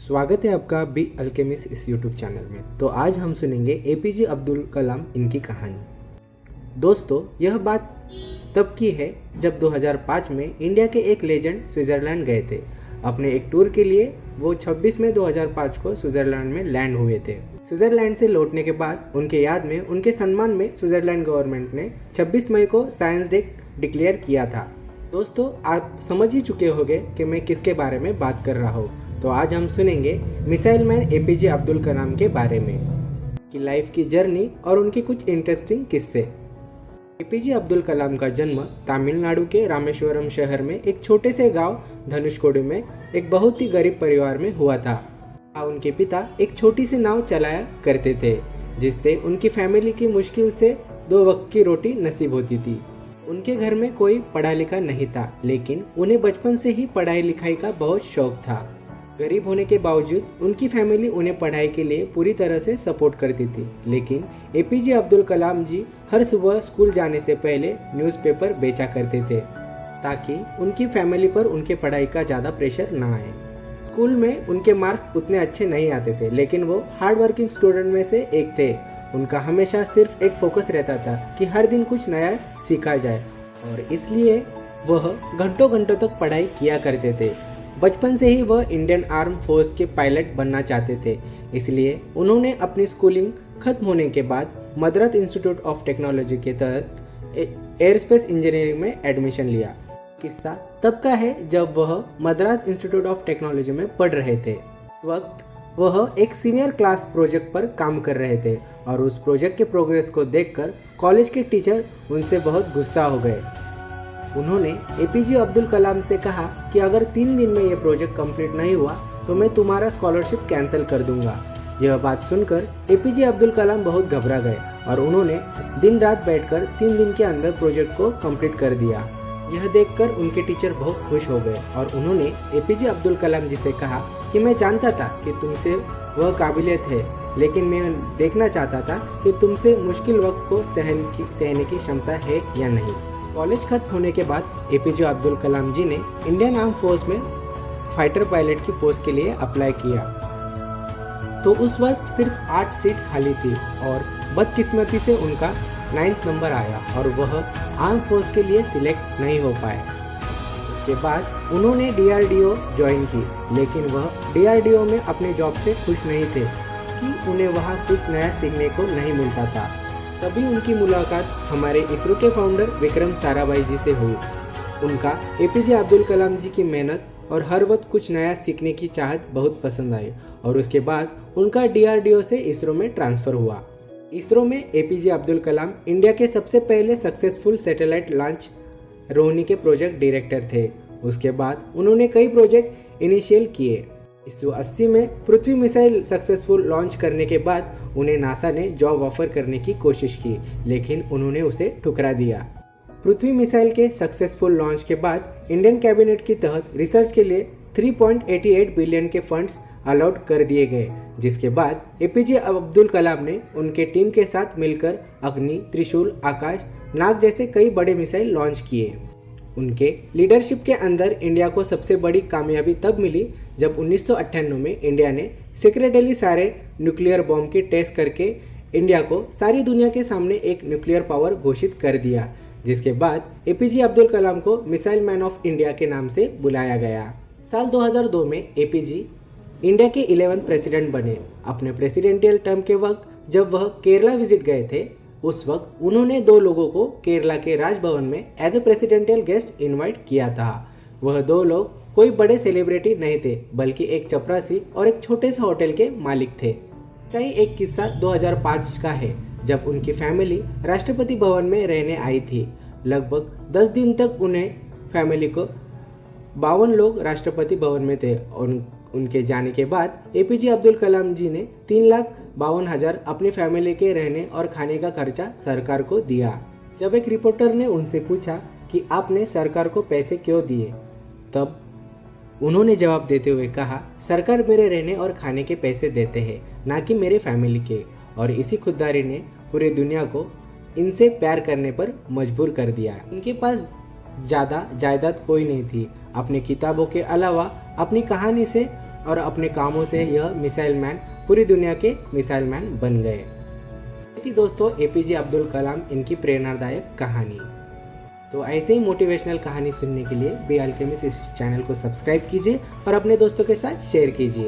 स्वागत है आपका बी अल्केमिस्ट इस यूट्यूब चैनल में। तो आज हम सुनेंगे एपीजे अब्दुल कलाम इनकी कहानी। दोस्तों, यह बात तब की है जब 2005 में इंडिया के एक लेजेंड स्विट्ज़रलैंड गए थे। अपने एक टूर के लिए वो 26 मई 2005 को स्विट्ज़रलैंड में लैंड हुए थे। स्विट्ज़रलैंड से लौटने के बाद उनके याद में, उनके सम्मान में स्विट्ज़रलैंड गवर्नमेंट ने 26 मई को साइंस डे डिक्लेयर किया था। दोस्तों, आप समझ ही चुके होंगे कि मैं किसके बारे में बात कर रहा हूँ। तो आज हम सुनेंगे missile man APJ Abdul Kalam के बारे में, कि लाइफ की जर्नी और उनके कुछ इंटरेस्टिंग किस्से। एपीजे अब्दुल कलाम का जन्म तमिलनाडु के रामेश्वरम शहर में एक छोटे से गांव धनुषकोडी में एक बहुत ही गरीब परिवार में हुआ था। उनके पिता एक छोटी सी नाव चलाया करते थे, जिससे उनकी फैमिली की मुश्किल से 2 वक्त की रोटी नसीब होती थी। उनके घर में कोई पढ़ा लिखा नहीं था, लेकिन उन्हें बचपन से ही पढ़ाई लिखाई का बहुत शौक था। गरीब होने के बावजूद उनकी फैमिली उन्हें पढ़ाई के लिए पूरी तरह से सपोर्ट करती थी। लेकिन एपीजे अब्दुल कलाम जी हर सुबह स्कूल जाने से पहले न्यूज़पेपर बेचा करते थे, ताकि उनकी फैमिली पर उनके पढ़ाई का ज़्यादा प्रेशर ना आए। स्कूल में उनके मार्क्स उतने अच्छे नहीं आते थे, लेकिन वो हार्ड वर्किंग स्टूडेंट में से एक थे। उनका हमेशा सिर्फ एक फोकस रहता था कि हर दिन कुछ नया सीखा जाए, और इसलिए वह घंटों घंटों तक पढ़ाई किया करते थे। बचपन से ही वह इंडियन आर्म फोर्स के पायलट बनना चाहते थे, इसलिए उन्होंने अपनी स्कूलिंग खत्म होने के बाद मद्रास इंस्टीट्यूट ऑफ टेक्नोलॉजी के तहत एयरस्पेस इंजीनियरिंग में एडमिशन लिया। किस्सा तब का है जब वह मद्रास इंस्टीट्यूट ऑफ टेक्नोलॉजी में पढ़ रहे थे। उस वक्त वह एक सीनियर क्लास प्रोजेक्ट पर काम कर रहे थे, और उस प्रोजेक्ट के प्रोग्रेस को देखकर कॉलेज के टीचर उनसे बहुत गुस्सा हो गए। उन्होंने एपीजे अब्दुल कलाम से कहा कि अगर 3 दिन में ये प्रोजेक्ट कंप्लीट नहीं हुआ तो मैं तुम्हारा स्कॉलरशिप कैंसिल कर दूंगा। यह बात सुनकर एपीजे अब्दुल कलाम बहुत घबरा गए, और उन्होंने दिन रात बैठकर 3 दिन के अंदर प्रोजेक्ट को कंप्लीट कर दिया। यह देखकर उनके टीचर बहुत खुश हो गए, और उन्होंने एपीजे अब्दुल कलाम जी से कहा कि मैं जानता था कि तुमसे वह काबिलियत है, लेकिन मैं देखना चाहता था कि तुमसे मुश्किल वक्त को सहने की क्षमता है या नहीं। कॉलेज खत्म होने के बाद एपीजे अब्दुल कलाम जी ने इंडियन आर्म फोर्स में फाइटर पायलट की पोस्ट के लिए अप्लाई किया। तो उस वक्त सिर्फ 8 सीट खाली थी, और बदकिस्मती से उनका 9th नंबर आया, और वह आर्म फोर्स के लिए सिलेक्ट नहीं हो पाए। उसके बाद उन्होंने डीआरडीओ ज्वाइन की, लेकिन वह डीआरडीओ में अपने जॉब से खुश नहीं थे कि उन्हें वहाँ कुछ नया सीखने को नहीं मिलता था। तभी उनकी मुलाकात हमारे इसरो के फाउंडर विक्रम साराभाई जी से हुई। उनका एपीजे अब्दुल कलाम जी की मेहनत और हर वक्त कुछ नया सीखने की चाहत बहुत पसंद आई, और उसके बाद उनका डीआरडीओ से इसरो में ट्रांसफ़र हुआ। इसरो में एपीजे अब्दुल कलाम इंडिया के सबसे पहले सक्सेसफुल सैटेलाइट लॉन्च रोहिणी के प्रोजेक्ट डायरेक्टर थे। उसके बाद उन्होंने कई प्रोजेक्ट इनिशियल किए। 1980 में पृथ्वी मिसाइल सक्सेसफुल लॉन्च करने के बाद उन्हें नासा ने जॉब ऑफर करने की कोशिश की, लेकिन उन्होंने उसे ठुकरा दिया। पृथ्वी मिसाइल के सक्सेसफुल लॉन्च के बाद इंडियन कैबिनेट के तहत रिसर्च के लिए 3.88 बिलियन के फंड्स अलॉट कर दिए गए, जिसके बाद एपीजे अब्दुल कलाम ने उनके टीम के साथ मिलकर अग्नि, त्रिशूल, आकाश, नाग जैसे कई बड़े मिसाइल लॉन्च किए। उनके लीडरशिप के अंदर इंडिया को सबसे बड़ी कामयाबी तब मिली जब 1998 में इंडिया ने सीक्रेटली सारे न्यूक्लियर बॉम्ब के टेस्ट करके इंडिया को सारी दुनिया के सामने एक न्यूक्लियर पावर घोषित कर दिया, जिसके बाद एपीजे अब्दुल कलाम को मिसाइल मैन ऑफ इंडिया के नाम से बुलाया गया। साल 2002 में एपीजे इंडिया के 11th प्रेसिडेंट बने। अपने प्रेसिडेंशियल टर्म के वक्त जब वह केरला विजिट गए थे, उस वक्त उन्होंने 2 लोगों को केरला के राजभवन में as a presidential guest invite किया था। वह 2 लोग कोई बड़े सेलिब्रिटी नहीं थे, बल्कि एक चपरासी और एक छोटे से होटल के मालिक थे। ऐसा ही एक किस्सा 2005 का है, जब उनकी फैमिली राष्ट्रपति भवन में रहने आई थी। लगभग 10 दिन तक उन्हें फैमिली को 52 लोग राष्ट्रपति भवन में थे, और उनके जाने के बाद एपीजे अब्दुल कलाम जी ने 3,52,000 अपनी फैमिली के रहने और खाने का खर्चा सरकार को दिया। जब एक रिपोर्टर ने उनसे पूछा कि आपने सरकार को पैसे क्यों दिए, तब उन्होंने जवाब देते हुए कहा, सरकार मेरे रहने और खाने के पैसे देते हैं, ना कि मेरे फैमिली के। और इसी खुददारी ने पूरी दुनिया को इनसे प्यार करने पर मजबूर कर दिया। इनके पास ज़्यादा जायदाद कोई नहीं थी। अपनी किताबों के अलावा अपनी कहानी से और अपने कामों से यह मिसाइल मैन पूरी दुनिया के मिसाइल मैन बन गए। थी दोस्तों एपीजे अब्दुल कलाम इनकी प्रेरणादायक कहानी। तो ऐसे ही मोटिवेशनल कहानी सुनने के लिए बी अल्केमिस्ट इस चैनल को सब्सक्राइब कीजिए और अपने दोस्तों के साथ शेयर कीजिए।